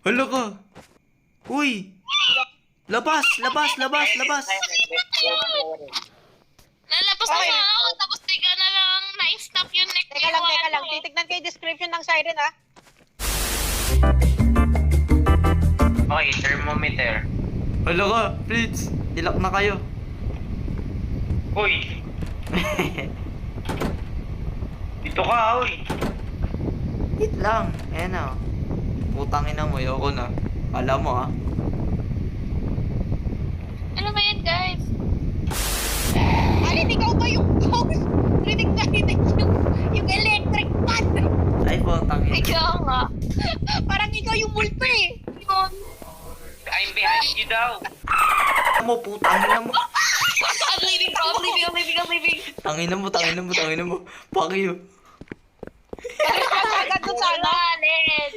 Hala ka. Uy. Labas, labas, labas, labas. Lalabas na nga ako, tapos bigla na lang na-stop yung neck Teka lang. Titignan ko yung description ng siren, ha? Okay, thermometer. Hala ka, Fritz. Ilak na kayo. Uy! Dito ka, uy! Wait lang. Ayan na. Putangin na mo, yoko na. Kala mo ah. Ano ba yan, guys? Alin, ikaw ba yung ghost? Rinig na rinig yung electric fan. Ay, putangin. Ikaw nga. Parang ikaw yung multo eh. Yun. I'm behind you daw! Mo, putangin na mo. I'm leaving, bro. I'm leaving. Tangin na mo. Fuck you. Agad doon sa ano? Alin.